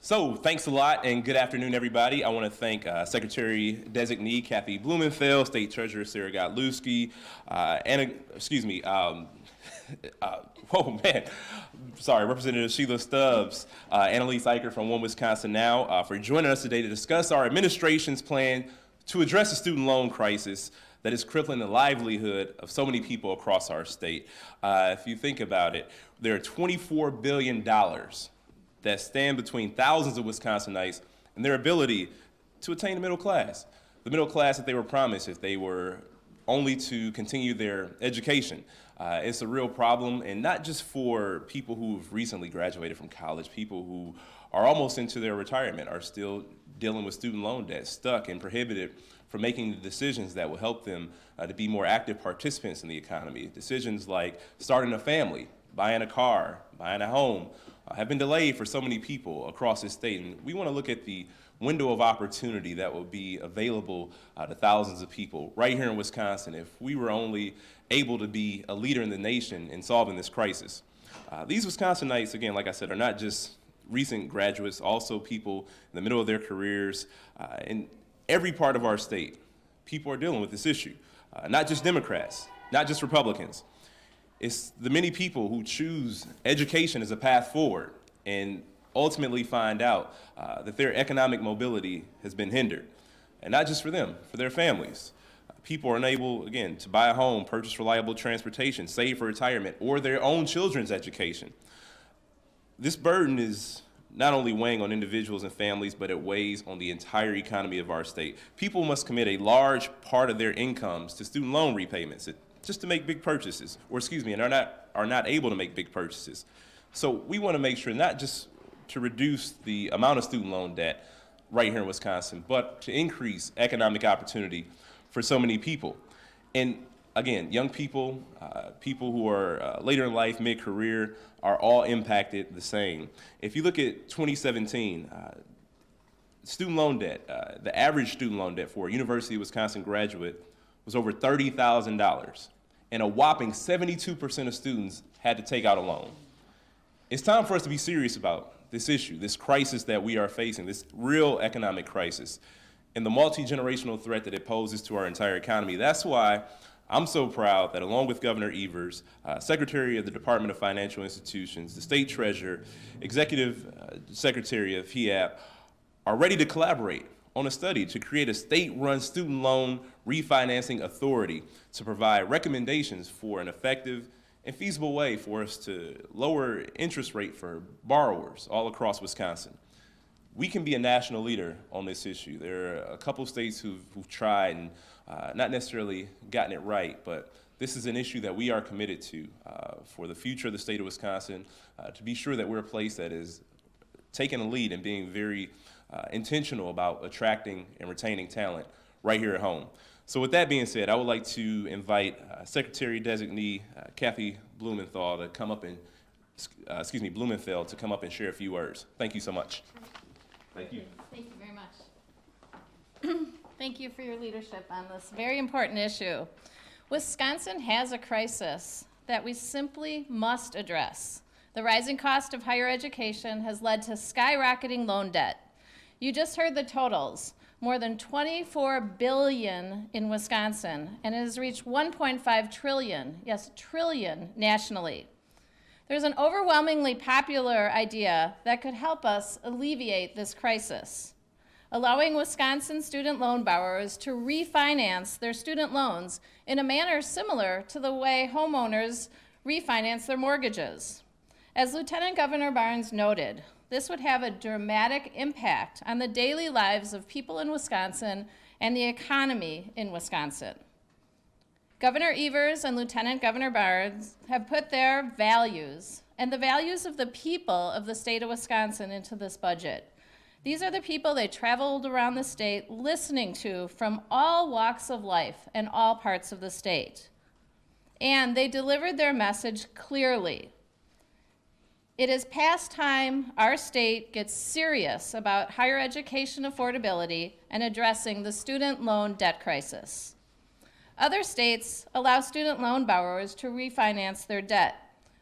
So thanks a lot and good afternoon, everybody. I want to thank Secretary-Designee Kathy Blumenfeld, State Treasurer Sarah Godlewski, Representative Sheila Stubbs, Annalise Eicher from One Wisconsin Now for joining us today to discuss our administration's plan to address the student loan crisis that is crippling the livelihood of so many people across our state. If you think about it, there are $24 billion that stand between thousands of Wisconsinites and their ability to attain the middle class that they were promised if they were only to continue their education. It's a real problem, and not just for people who've recently graduated from college. People who are almost into their retirement are still dealing with student loan debt, stuck and prohibited from making the decisions that will help them to be more active participants in the economy. Decisions like starting a family, buying a car, buying a home, have been delayed for so many people across this state. And we want to look at the window of opportunity that will be available to thousands of people right here in Wisconsin if we were only able to be a leader in the nation in solving this crisis. These Wisconsinites, again, like I said, are not just recent graduates, also people in the middle of their careers. In every part of our state, people are dealing with this issue, not just Democrats, not just Republicans. It's the many people who choose education as a path forward and ultimately find out that their economic mobility has been hindered. And not just for them, for their families. People are unable, again, to buy a home, purchase reliable transportation, save for retirement, or their own children's education. This burden is not only weighing on individuals and families, but it weighs on the entire economy of our state. People must commit a large part of their incomes to student loan repayments just to make big purchases, and are not able to make big purchases. So we want to make sure not just to reduce the amount of student loan debt right here in Wisconsin, but to increase economic opportunity for so many people. And again, young people, people who are later in life, mid-career, are all impacted the same. If you look at 2017, student loan debt, the average student loan debt for a University of Wisconsin graduate was over $30,000, and a whopping 72% of students had to take out a loan. It's time for us to be serious about this issue, this crisis that we are facing, this real economic crisis, and the multi-generational threat that it poses to our entire economy. That's why I'm so proud that along with Governor Evers, Secretary of the Department of Financial Institutions, the State Treasurer, Executive Secretary of HEAP, are ready to collaborate on a study to create a state-run student loan refinancing authority to provide recommendations for an effective and feasible way for us to lower interest rate for borrowers all across Wisconsin. We can be a national leader on this issue. There are a couple states who've tried and not necessarily gotten it right, but this is an issue that we are committed to for the future of the state of Wisconsin, to be sure that we're a place that is taking a lead and being very intentional about attracting and retaining talent right here at home. So with that being said, I would like to invite Secretary-Designee Kathy Blumenthal to come up and, Blumenfeld to come up and share a few words. Thank you so much. Thank you. Thank you very much. Thank you for your leadership on this very important issue. Wisconsin has a crisis that we simply must address. The rising cost of higher education has led to skyrocketing loan debt. You just heard the totals, more than $24 billion in Wisconsin, and it has reached $1.5 trillion, yes, trillion nationally. There's an overwhelmingly popular idea that could help us alleviate this crisis, allowing Wisconsin student loan borrowers to refinance their student loans in a manner similar to the way homeowners refinance their mortgages. As Lieutenant Governor Barnes noted, this would have a dramatic impact on the daily lives of people in Wisconsin and the economy in Wisconsin. Governor Evers and Lieutenant Governor Barnes have put their values and the values of the people of the state of Wisconsin into this budget. These are the people they traveled around the state listening to from all walks of life and all parts of the state. And they delivered their message clearly. It is past time our state gets serious about higher education affordability and addressing the student loan debt crisis. Other states allow student loan borrowers to refinance their debt.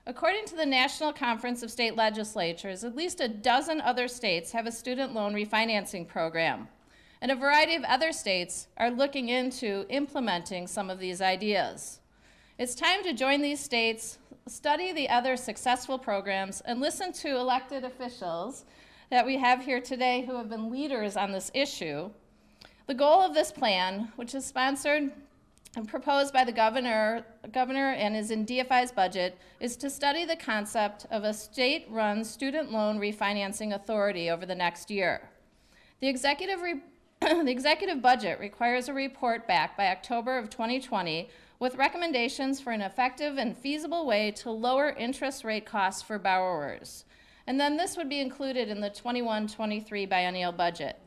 According to the National Conference of State Legislatures, at least a dozen other states have a student loan refinancing program, and a variety of other states are looking into implementing some of these ideas. It's time to join these states, study the other successful programs, and listen to elected officials that we have here today who have been leaders on this issue. The goal of this plan, which is sponsored and proposed by the governor and is in DFI's budget, is to study the concept of a state-run student loan refinancing authority over the next year. The executive budget requires a report back by October of 2020 with recommendations for an effective and feasible way to lower interest rate costs for borrowers. And then this would be included in the 21-23 biennial budget.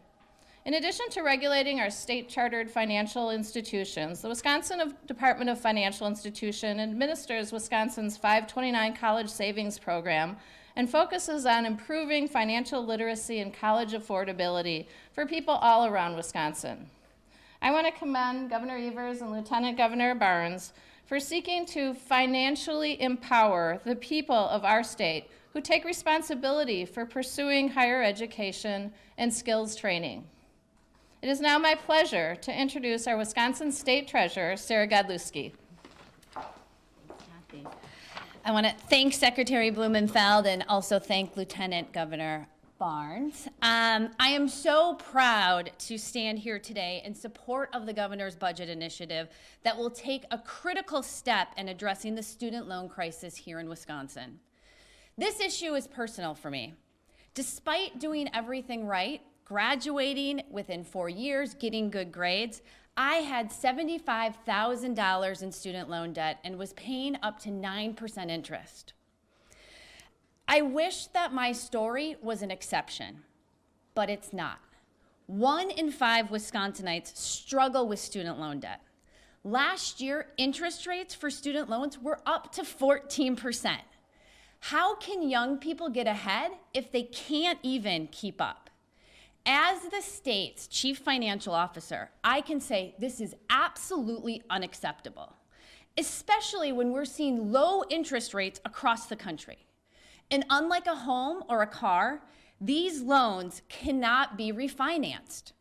In addition to regulating our state-chartered financial institutions, the Wisconsin Department of Financial Institution administers Wisconsin's 529 College Savings Program and focuses on improving financial literacy and college affordability for people all around Wisconsin. I want to commend Governor Evers and Lieutenant Governor Barnes for seeking to financially empower the people of our state who take responsibility for pursuing higher education and skills training. It is now my pleasure to introduce our Wisconsin State Treasurer, Sarah Godlewski. I want to thank Secretary Blumenfeld and also thank Lieutenant Governor Barnes. I am so proud to stand here today in support of the governor's budget initiative that will take a critical step in addressing the student loan crisis here in Wisconsin. This issue is personal for me. Despite doing everything right, graduating within 4 years, getting good grades, I had $75,000 in student loan debt and was paying up to 9% interest. I wish that my story was an exception, but it's not. 1 in 5 Wisconsinites struggle with student loan debt. Last year, interest rates for student loans were up to 14%. How can young people get ahead if they can't even keep up? As the state's chief financial officer, I can say this is absolutely unacceptable, especially when we're seeing low interest rates across the country. And unlike a home or a car, these loans cannot be refinanced.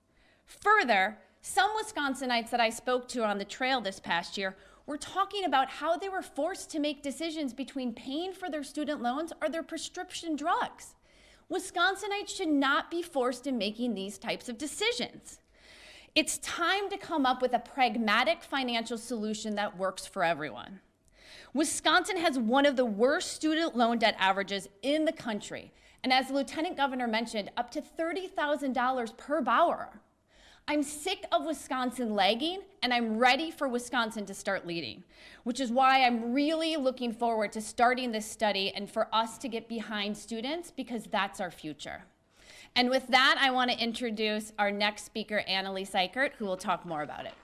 Further, some Wisconsinites that I spoke to on the trail this past year were talking about how they were forced to make decisions between paying for their student loans or their prescription drugs. Wisconsinites should not be forced in making these types of decisions. It's time to come up with a pragmatic financial solution that works for everyone. Wisconsin has one of the worst student loan debt averages in the country, and as the Lieutenant Governor mentioned, up to $30,000 per borrower. I'm sick of Wisconsin lagging, and I'm ready for Wisconsin to start leading, which is why I'm really looking forward to starting this study and for us to get behind students because that's our future. And with that, I want to introduce our next speaker, Annalise Eichert, who will talk more about it.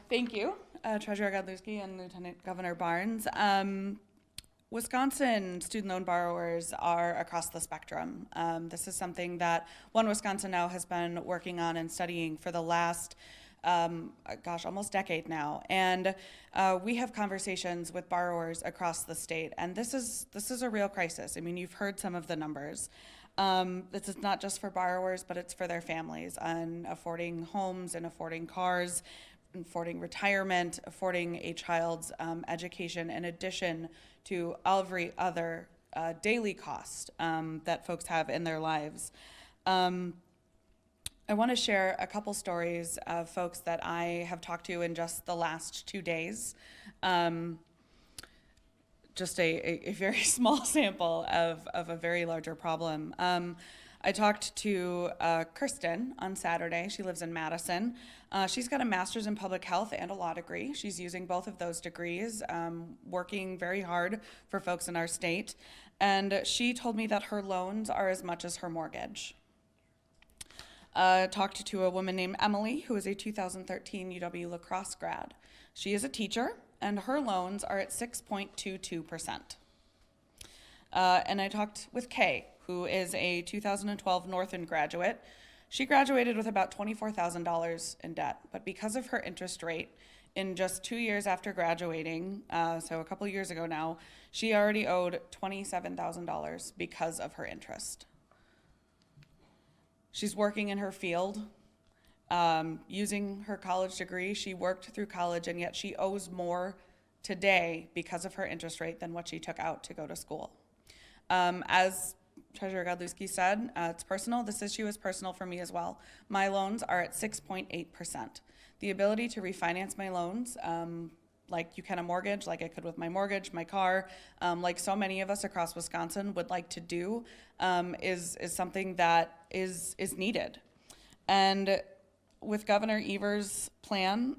Thank you, Treasurer Godlewski and Lieutenant Governor Barnes. Wisconsin student loan borrowers are across the spectrum. This is something that One Wisconsin Now has been working on and studying for the last, almost decade now. And we have conversations with borrowers across the state, and this is a real crisis. I mean, you've heard some of the numbers. This is not just for borrowers, but it's for their families on affording homes and affording cars, affording retirement, affording a child's education, in addition to every other daily cost that folks have in their lives. I want to share a couple stories of folks that I have talked to in just the last 2 days. Just a very small sample of a very larger problem. I talked to Kirsten on Saturday. She lives in Madison. She's got a master's in public health and a law degree. She's using both of those degrees, working very hard for folks in our state. And she told me that her loans are as much as her mortgage. Talked to a woman named Emily, who is a 2013 UW La Crosse grad. She is a teacher, and her loans are at 6.22%. And I talked with Kay, who is a 2012 Northern graduate. She graduated with about $24,000 in debt, but because of her interest rate, in just 2 years after graduating, so a couple years ago now, she already owed $27,000 because of her interest. She's working in her field, using her college degree. She worked through college, and yet she owes more today because of her interest rate than what she took out to go to school. As Treasurer Godlewski said, it's personal. This issue is personal for me as well. My loans are at 6.8%. The ability to refinance my loans, like you can a mortgage, like I could with my mortgage, my car, like so many of us across Wisconsin would like to do, is something that is needed. And with Governor Evers' plan,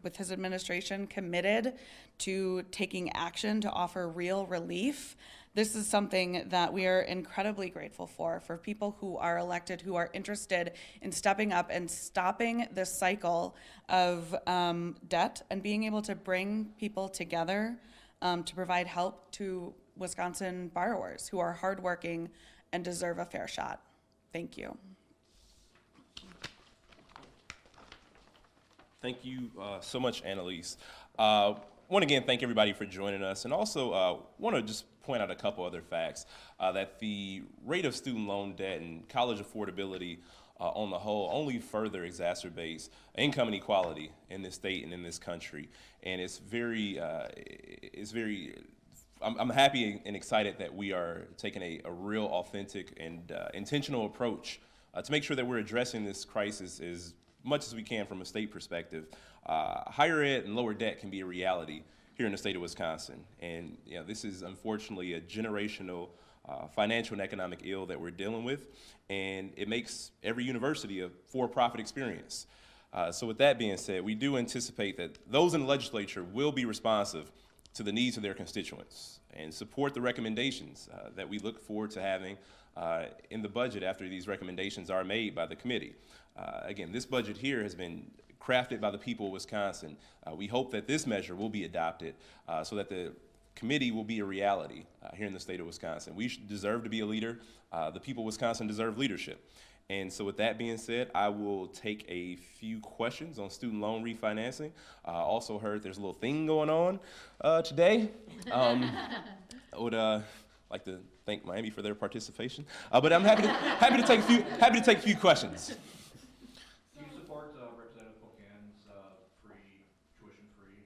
with his administration committed to taking action to offer real relief, this is something that we are incredibly grateful for people who are elected, who are interested in stepping up and stopping this cycle of debt and being able to bring people together to provide help to Wisconsin borrowers who are hardworking and deserve a fair shot. Thank you. Thank you so much, Annalise. Want to again thank everybody for joining us, and also want to just point out a couple other facts, that the rate of student loan debt and college affordability on the whole only further exacerbates income inequality in this state and in this country. And I'm happy and excited that we are taking a real authentic and intentional approach to make sure that we're addressing this crisis as much as we can from a state perspective. Higher ed and lower debt can be a reality here in the state of Wisconsin. And this is unfortunately a generational financial and economic ill that we're dealing with, and it makes every university a for-profit experience. So with that being said, we do anticipate that those in the legislature will be responsive to the needs of their constituents and support the recommendations that we look forward to having in the budget after these recommendations are made by the committee. Again, this budget here has been crafted by the people of Wisconsin. We hope that this measure will be adopted so that the committee will be a reality here in the state of Wisconsin. We deserve to be a leader. The people of Wisconsin deserve leadership. And so with that being said, I will take a few questions on student loan refinancing. Also heard there's a little thing going on today. I would like to thank Miami for their participation, but I'm happy to take a few questions. Do you support Representative Pocan's tuition-free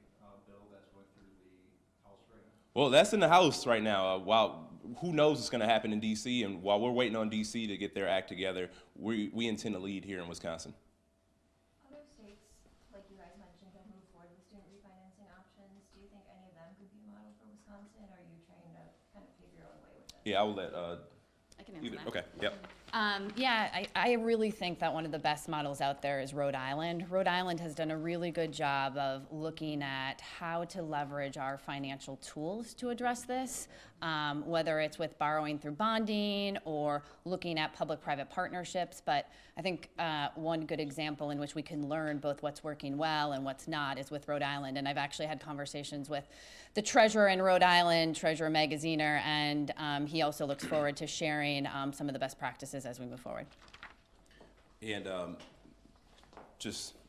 bill that's going through the House right now? Well, that's in the House right now. While who knows what's going to happen in D.C., and while we're waiting on D.C. to get their act together, we intend to lead here in Wisconsin. Other states, like you guys mentioned, have moved forward with student refinancing options. Do you think any of them could be a model for Wisconsin, or are you trying to kind of pave your own way with it? Yeah, I will let I can answer either. that. Okay, yep. I really think that one of the best models out there is Rhode Island. Rhode Island has done a really good job of looking at how to leverage our financial tools to address this, whether it's with borrowing through bonding or looking at public-private partnerships. But I think one good example in which we can learn both what's working well and what's not is with Rhode Island. And I've actually had conversations with the treasurer in Rhode Island, Treasurer Magaziner, and he also looks forward to sharing some of the best practices as we move forward. And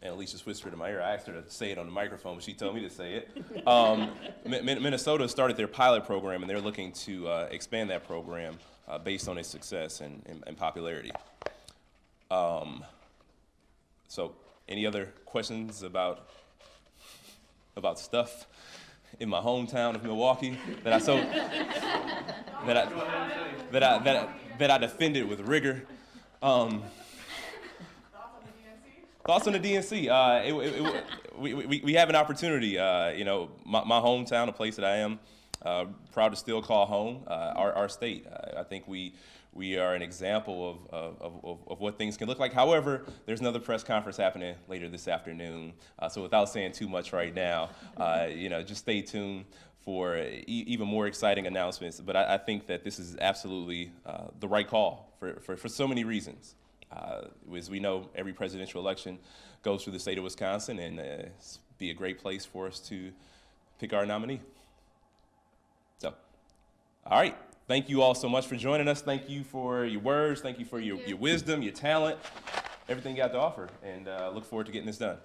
Annalise just whispered in my ear. I asked her to say it on the microphone, but she told me to say it. Minnesota started their pilot program, and they're looking to expand that program based on its success and popularity. So, any other questions about stuff in my hometown of Milwaukee that I defended with rigor? Thoughts on the DNC? We have an opportunity. My hometown, a place that I am proud to still call home, our state. I think we are an example of what things can look like. However, there's another press conference happening later this afternoon. So without saying too much right now, just stay tuned for even more exciting announcements. But I think that this is absolutely the right call for so many reasons. As we know, every presidential election goes through the state of Wisconsin, and it's be a great place for us to pick our nominee. So, all right. Thank you all so much for joining us. Thank you for your words. Thank you for your wisdom, your talent, everything you got to offer, and look forward to getting this done.